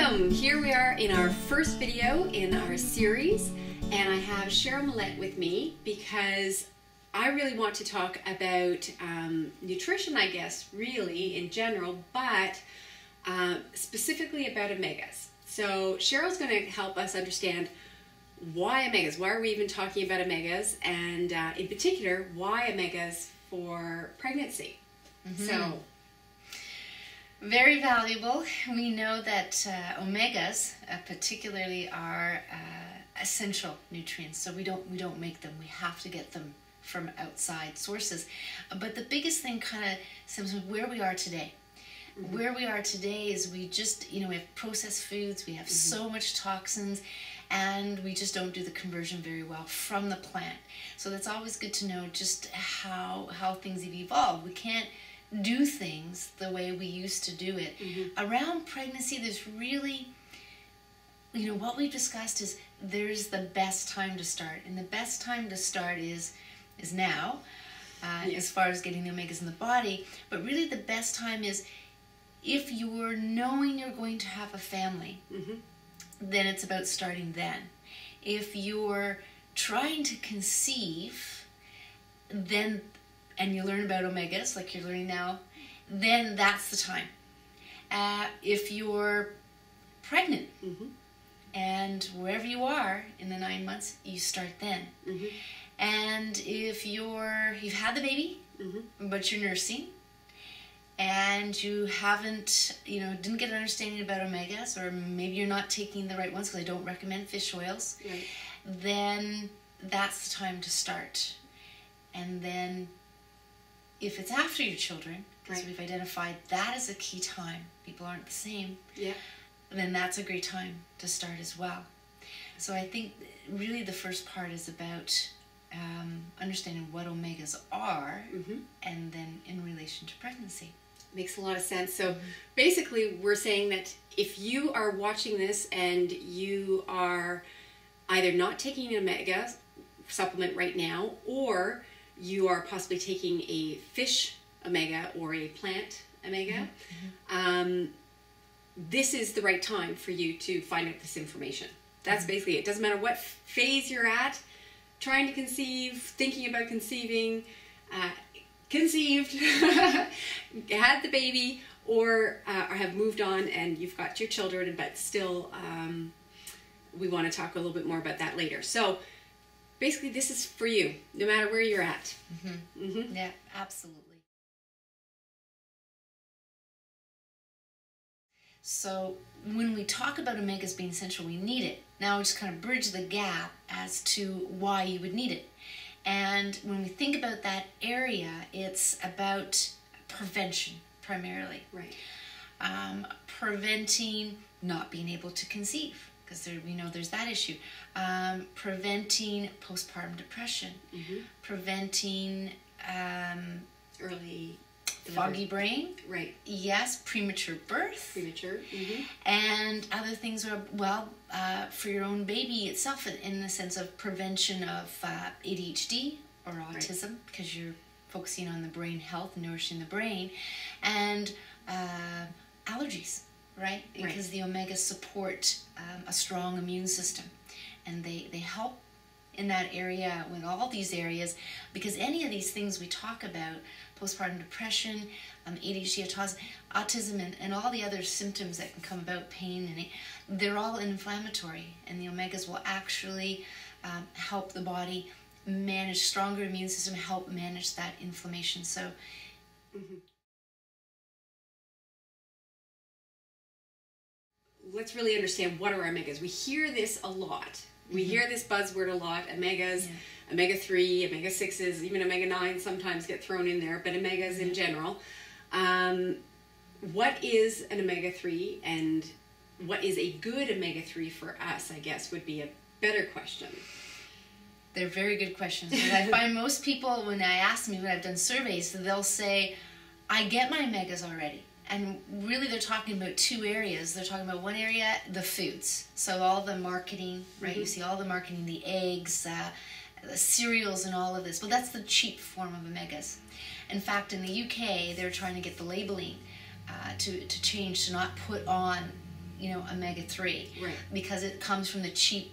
Welcome! Here we are in our first video in our series, and I have Cheryl Millett with me because I really want to talk about nutrition, I guess, really in general, but specifically about omegas. So Cheryl's going to help us understand why omegas, why are we even talking about omegas, and in particular, why omegas for pregnancy. So, very valuable. We know that omegas particularly are essential nutrients, so we don't make them. We have to get them from outside sources. But the biggest thing kind of stems from where we are today. Where we are today is we just, we have processed foods, we have so much toxins, and we just don't do the conversion very well from the plant. So that's always good to know just how things have evolved. We can't do things the way we used to do it. Around pregnancy, there's really, what we've discussed is there's the best time to start. And the best time to start is now, as far as getting the omegas in the body. But really the best time is if you're knowing you're going to have a family, then it's about starting then. If you're trying to conceive, then, and you learn about omegas like you're learning now, then that's the time. If you're pregnant, and wherever you are in the 9 months, you start then. And if you've had the baby, but you're nursing, and you haven't, didn't get an understanding about omegas, or maybe you're not taking the right ones, because I don't recommend fish oils, then that's the time to start. And then if it's after your children, because we've identified that as a key time, people aren't the same, then that's a great time to start as well. So I think really the first part is about understanding what omegas are, and then in relation to pregnancy. Makes a lot of sense. So basically we're saying that if you are watching this and you are either not taking an omega supplement right now, or you are possibly taking a fish omega or a plant omega, this is the right time for you to find out this information. That's basically it. It doesn't matter what phase you're at, trying to conceive, thinking about conceiving, conceived, had the baby, or have moved on and you've got your children, but still we want to talk a little bit more about that later. So basically this is for you, no matter where you're at. Yeah, absolutely. So when we talk about omegas being essential, we need it. Now we just kind of bridge the gap as to why you would need it. And when we think about that area, it's about prevention primarily. Preventing not being able to conceive, because we know there's that issue. Preventing postpartum depression. Preventing early foggy brain. Yes, premature birth. And other things are, for your own baby itself, in the sense of prevention of ADHD or autism, because you're focusing on the brain health, nourishing the brain, and allergies, because the omegas support a strong immune system, and they help in that area, with all these areas, because any of these things we talk about, postpartum depression, ADHD, autism, and all the other symptoms that can come about, pain, and they're all inflammatory, and the omegas will actually help the body manage, stronger immune system, help manage that inflammation. So let's really understand what are omegas. We hear this a lot. We hear this buzzword a lot, omegas, omega-3, omega-6s, even omega-9 sometimes get thrown in there, but omegas in general. What is an omega-3, and what is a good omega-3 for us, I guess, would be a better question. They're very good questions. And I find most people, when I ask them, when I've done surveys, they'll say, I get my omegas already. And really they're talking about two areas. They're talking about one area, the foods. So all the marketing, you see all the marketing, the eggs, the cereals and all of this. Well, that's the cheap form of omegas. In fact, in the UK, they're trying to get the labeling to change, to not put on omega-3. Right. Because it comes from the cheap,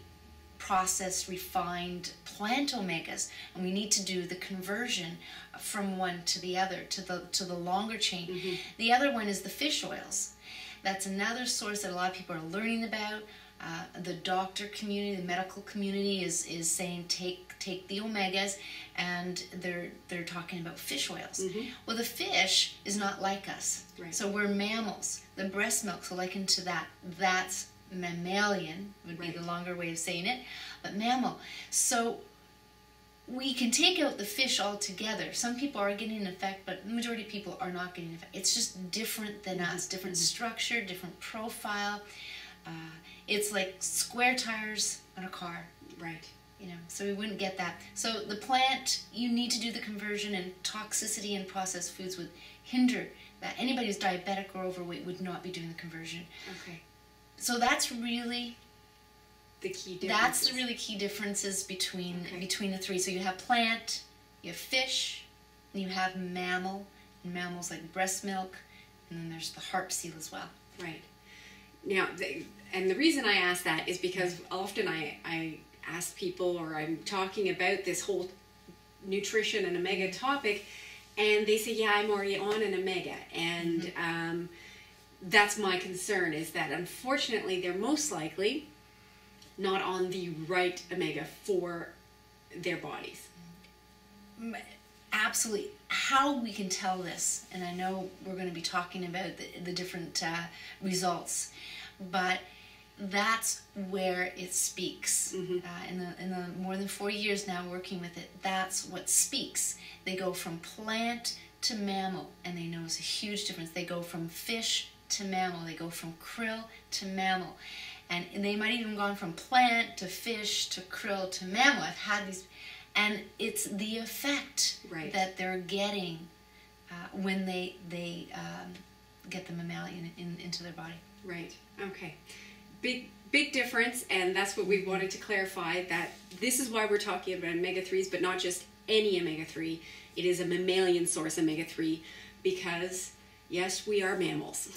processed, refined plant omegas, and we need to do the conversion from one to the other, to the longer chain. Mm-hmm. The other one is the fish oils. That's another source that a lot of people are learning about. The doctor community, the medical community is saying take the omegas, and they're talking about fish oils. Mm-hmm. Well, the fish is not like us. Right. So we're mammals. The breast milk, so likened to that, that's mammalian, would be Right. the longer way of saying it, but mammal. So we can take out the fish altogether. Some people are getting an effect, but the majority of people are not getting an effect. It's just different than us, different structure, different profile. It's like square tires on a car. Right. So we wouldn't get that. So the plant, you need to do the conversion, and toxicity in processed foods would hinder that. Anybody who's diabetic or overweight would not be doing the conversion. Okay. So that's really The key difference. That's the really key differences between the three. So you have plant, you have fish, and you have mammal, and mammals like breast milk, and then there's the harp seal as well. Right. Now, and the reason I ask that is because often I ask people, or I'm talking about this whole nutrition and omega topic, and they say, yeah, I'm already on an omega, and that's my concern, is that unfortunately they're most likely not on the right omega for their bodies. Absolutely. How we can tell this, and I know we're going to be talking about the different results, but that's where it speaks. Mm-hmm. In the more than 40 years now working with it, that's what speaks. They go from plant to mammal, and they notice a huge difference. They go from fish to mammal. They go from krill to mammal. And they might even gone from plant to fish to krill to mammal. I've had these, and it's the effect Right. that they're getting when they get the mammalian into their body. Right. Okay. Big difference, and that's what we wanted to clarify, that this is why we're talking about omega-3s, but not just any omega-3. It is a mammalian source omega-3, because yes, we are mammals.